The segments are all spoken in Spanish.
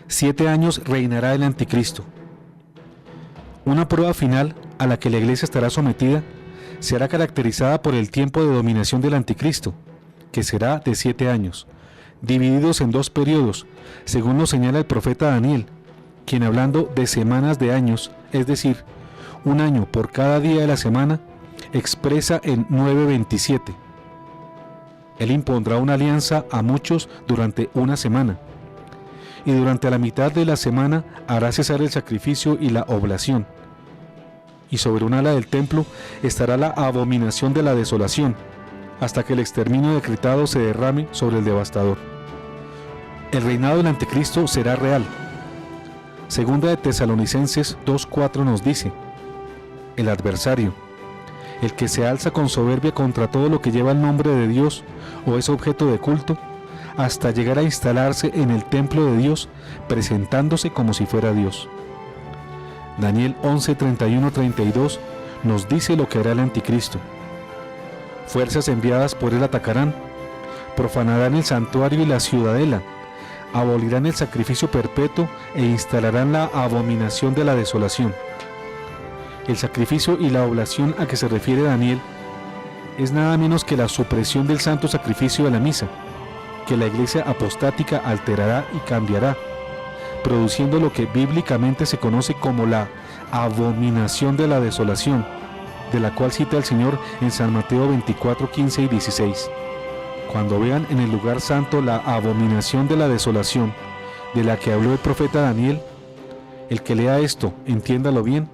7 años reinará el anticristo. Una prueba final a la que la iglesia estará sometida será caracterizada por el tiempo de dominación del anticristo, que será de 7 años, divididos en 2 periodos, según lo señala el profeta Daniel, quien hablando de semanas de años, es decir, un año por cada día de la semana, expresa en 9:27. Él impondrá una alianza a muchos durante una semana, y durante la mitad de la semana hará cesar el sacrificio y la oblación. Y sobre un ala del templo estará la abominación de la desolación, hasta que el exterminio decretado se derrame sobre el devastador. El reinado del anticristo será real. Segunda de Tesalonicenses 2:4 nos dice: el adversario, el que se alza con soberbia contra todo lo que lleva el nombre de Dios o es objeto de culto, hasta llegar a instalarse en el templo de Dios, presentándose como si fuera Dios. Daniel 11:31-32 nos dice lo que hará el anticristo. Fuerzas enviadas por él atacarán, profanarán el santuario y la ciudadela, abolirán el sacrificio perpetuo e instalarán la abominación de la desolación. El sacrificio y la oblación a que se refiere Daniel es nada menos que la supresión del santo sacrificio de la misa, que la iglesia apostática alterará y cambiará, produciendo lo que bíblicamente se conoce como la abominación de la desolación, de la cual cita el Señor en San Mateo 24:15 y 16. Cuando vean en el lugar santo la abominación de la desolación, de la que habló el profeta Daniel, el que lea esto, entiéndalo bien,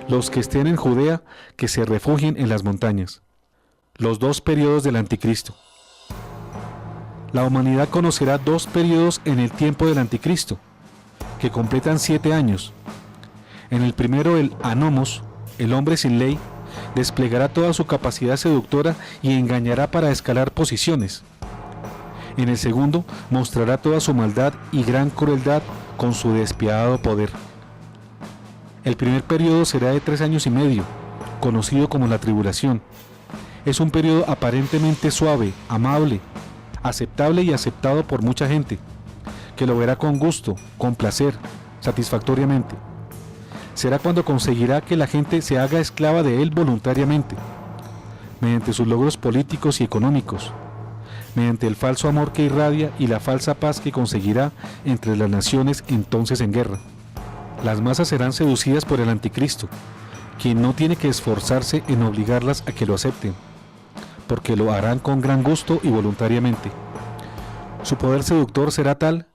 los que estén en Judea, que se refugien en las montañas. Los 2 periodos del anticristo. La humanidad conocerá 2 periodos en el tiempo del anticristo, que completan 7 años. En el primero, el anomos, el hombre sin ley, desplegará toda su capacidad seductora y engañará para escalar posiciones. En el segundo, mostrará toda su maldad y gran crueldad con su despiadado poder. El primer periodo será de 3 años y medio, conocido como la tribulación. Es un periodo aparentemente suave, amable, aceptable y aceptado por mucha gente, que lo verá con gusto, con placer, satisfactoriamente. Será cuando conseguirá que la gente se haga esclava de él voluntariamente, mediante sus logros políticos y económicos, mediante el falso amor que irradia y la falsa paz que conseguirá entre las naciones entonces en guerra. Las masas serán seducidas por el anticristo, quien no tiene que esforzarse en obligarlas a que lo acepten, porque lo harán con gran gusto y voluntariamente. Su poder seductor será tal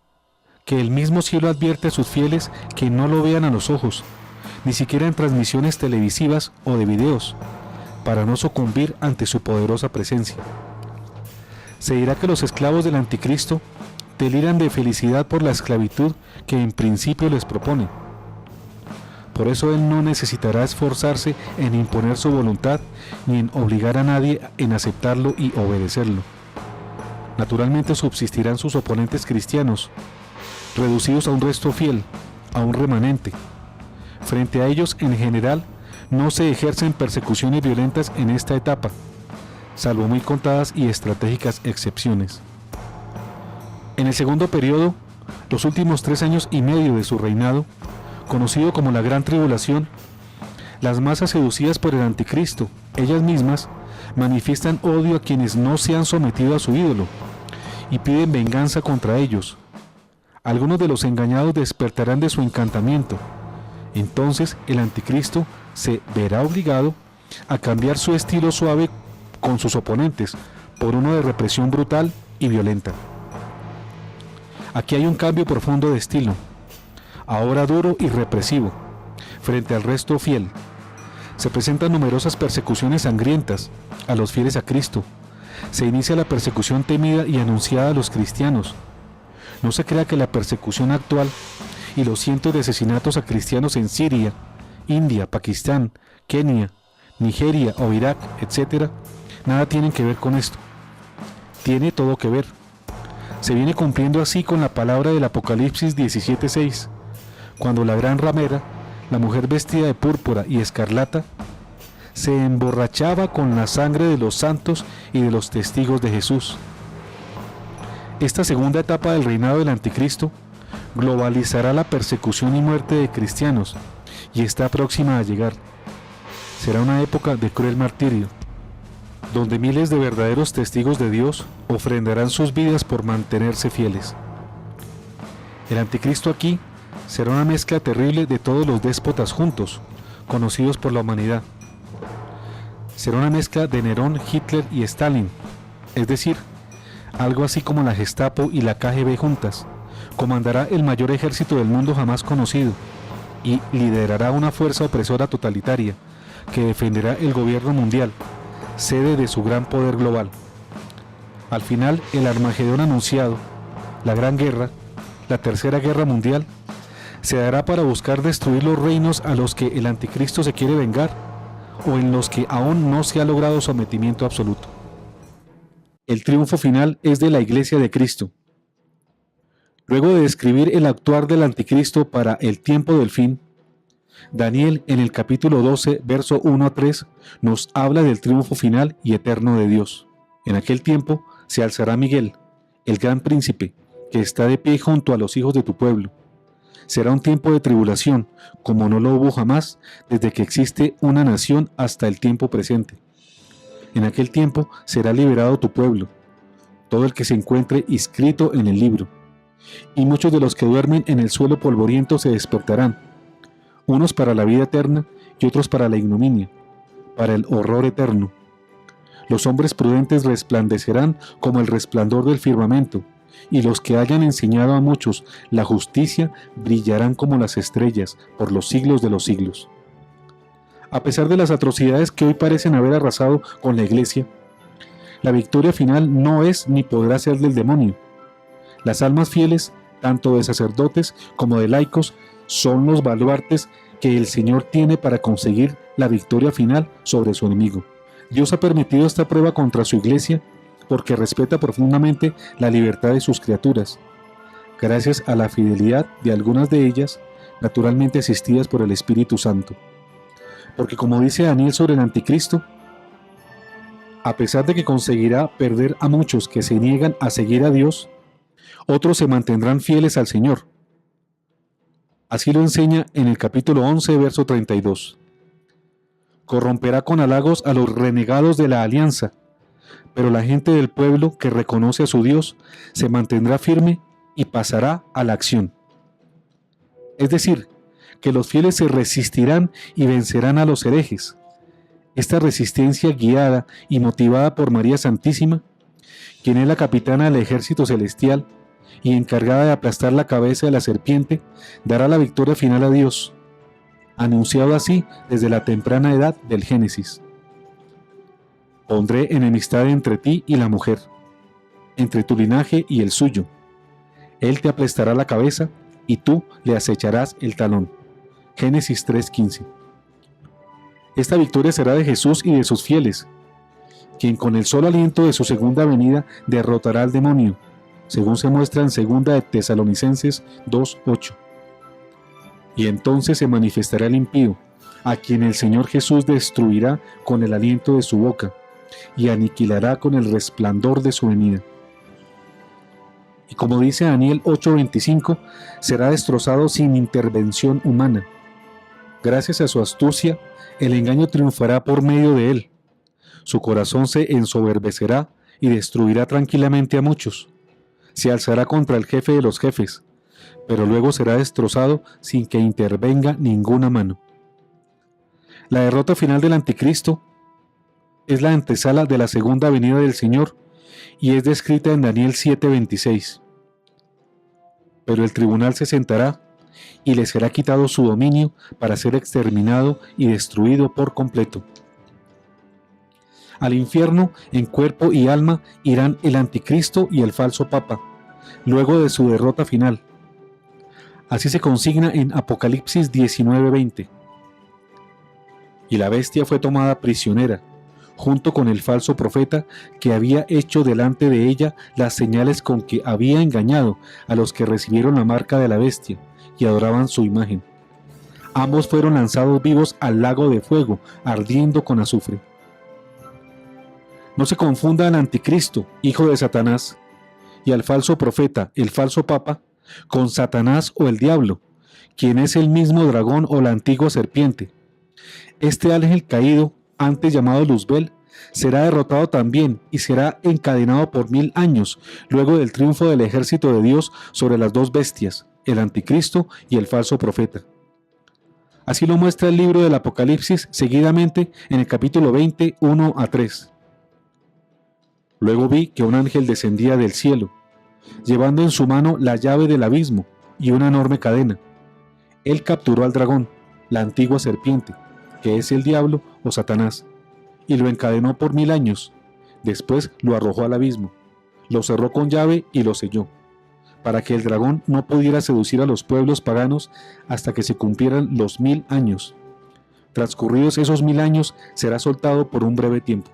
que el mismo cielo advierte a sus fieles que no lo vean a los ojos, ni siquiera en transmisiones televisivas o de videos, para no sucumbir ante su poderosa presencia. Se dirá que los esclavos del anticristo deliran de felicidad por la esclavitud que en principio les propone. Por eso él no necesitará esforzarse en imponer su voluntad ni en obligar a nadie en aceptarlo y obedecerlo. Naturalmente subsistirán sus oponentes cristianos, reducidos a un resto fiel, a un remanente. Frente a ellos, en general, no se ejercen persecuciones violentas en esta etapa, salvo muy contadas y estratégicas excepciones. En el segundo periodo, los últimos 3 años y medio de su reinado, conocido como la Gran Tribulación, las masas seducidas por el anticristo, ellas mismas, manifiestan odio a quienes no se han sometido a su ídolo y piden venganza contra ellos. Algunos de los engañados despertarán de su encantamiento. Entonces el anticristo se verá obligado a cambiar su estilo suave con sus oponentes por uno de represión brutal y violenta. Aquí hay un cambio profundo de estilo, ahora duro y represivo, frente al resto fiel. Se presentan numerosas persecuciones sangrientas a los fieles a Cristo. Se inicia la persecución temida y anunciada a los cristianos. No se crea que la persecución actual y los cientos de asesinatos a cristianos en Siria, India, Pakistán, Kenia, Nigeria o Irak, etc., nada tienen que ver con esto. Tiene todo que ver. Se viene cumpliendo así con la palabra del Apocalipsis 17:6, cuando la gran ramera, la mujer vestida de púrpura y escarlata, se emborrachaba con la sangre de los santos y de los testigos de Jesús. Esta segunda etapa del reinado del anticristo globalizará la persecución y muerte de cristianos y está próxima a llegar. Será una época de cruel martirio, donde miles de verdaderos testigos de Dios ofrendarán sus vidas por mantenerse fieles. El anticristo aquí será una mezcla terrible de todos los déspotas juntos, conocidos por la humanidad. Será una mezcla de Nerón, Hitler y Stalin, es decir, algo así como la Gestapo y la KGB juntas. Comandará el mayor ejército del mundo jamás conocido y liderará una fuerza opresora totalitaria que defenderá el gobierno mundial, sede de su gran poder global. Al final, el Armagedón anunciado, la Gran Guerra, la Tercera Guerra Mundial, se dará para buscar destruir los reinos a los que el anticristo se quiere vengar o en los que aún no se ha logrado sometimiento absoluto. El triunfo final es de la Iglesia de Cristo. Luego de describir el actuar del anticristo para el tiempo del fin, Daniel en el capítulo 12, verso 1 a 3, nos habla del triunfo final y eterno de Dios. En aquel tiempo se alzará Miguel, el gran príncipe, que está de pie junto a los hijos de tu pueblo. Será un tiempo de tribulación, como no lo hubo jamás desde que existe una nación hasta el tiempo presente. En aquel tiempo será liberado tu pueblo, todo el que se encuentre inscrito en el libro. Y muchos de los que duermen en el suelo polvoriento se despertarán, unos para la vida eterna y otros para la ignominia, para el horror eterno. Los hombres prudentes resplandecerán como el resplandor del firmamento, y los que hayan enseñado a muchos la justicia brillarán como las estrellas por los siglos de los siglos. A pesar de las atrocidades que hoy parecen haber arrasado con la Iglesia, la victoria final no es ni podrá ser del demonio. Las almas fieles, tanto de sacerdotes como de laicos, son los baluartes que el Señor tiene para conseguir la victoria final sobre su enemigo. Dios ha permitido esta prueba contra su Iglesia porque respeta profundamente la libertad de sus criaturas, gracias a la fidelidad de algunas de ellas, naturalmente asistidas por el Espíritu Santo. Porque como dice Daniel sobre el anticristo, a pesar de que conseguirá perder a muchos que se niegan a seguir a Dios, otros se mantendrán fieles al Señor. Así lo enseña en el capítulo 11, verso 32. Corromperá con halagos a los renegados de la alianza, pero la gente del pueblo que reconoce a su Dios se mantendrá firme y pasará a la acción. Es decir, que los fieles se resistirán y vencerán a los herejes. Esta resistencia guiada y motivada por María Santísima, quien es la capitana del ejército celestial y encargada de aplastar la cabeza de la serpiente, dará la victoria final a Dios, anunciado así desde la temprana edad del Génesis. Pondré enemistad entre ti y la mujer, entre tu linaje y el suyo. Él te aplastará la cabeza y tú le acecharás el talón. Génesis 3:15. Esta victoria será de Jesús y de sus fieles, quien con el solo aliento de su segunda venida derrotará al demonio, según se muestra en 2 de Tesalonicenses 2:8. Y entonces se manifestará el impío, a quien el Señor Jesús destruirá con el aliento de su boca, y aniquilará con el resplandor de su venida. Y como dice Daniel 8:25, será destrozado sin intervención humana. Gracias a su astucia, el engaño triunfará por medio de él. Su corazón se ensoberbecerá y destruirá tranquilamente a muchos. Se alzará contra el jefe de los jefes, pero luego será destrozado sin que intervenga ninguna mano. La derrota final del anticristo es la antesala de la segunda venida del Señor y es descrita en Daniel 7:26. Pero el tribunal se sentará y le será quitado su dominio para ser exterminado y destruido por completo. Al infierno, en cuerpo y alma, irán el anticristo y el falso papa, luego de su derrota final. Así se consigna en Apocalipsis 19:20. Y la bestia fue tomada prisionera, junto con el falso profeta que había hecho delante de ella las señales con que había engañado a los que recibieron la marca de la bestia y adoraban su imagen. Ambos fueron lanzados vivos al lago de fuego, ardiendo con azufre. No se confunda el anticristo, hijo de Satanás, y al falso profeta, el falso papa, con Satanás o el diablo, quien es el mismo dragón o la antigua serpiente. Este ángel caído, antes llamado Luzbel, será derrotado también y será encadenado por 1000 años, luego del triunfo del ejército de Dios sobre las dos bestias, el anticristo y el falso profeta. Así lo muestra el libro del Apocalipsis seguidamente en el capítulo 20, 1 a 3. Luego vi que un ángel descendía del cielo, llevando en su mano la llave del abismo y una enorme cadena. Él capturó al dragón, la antigua serpiente, que es el diablo o Satanás, y lo encadenó por 1000 años. Después lo arrojó al abismo, lo cerró con llave y lo selló, para que el dragón no pudiera seducir a los pueblos paganos hasta que se cumplieran los 1000 años. Transcurridos esos 1000 años, será soltado por un breve tiempo.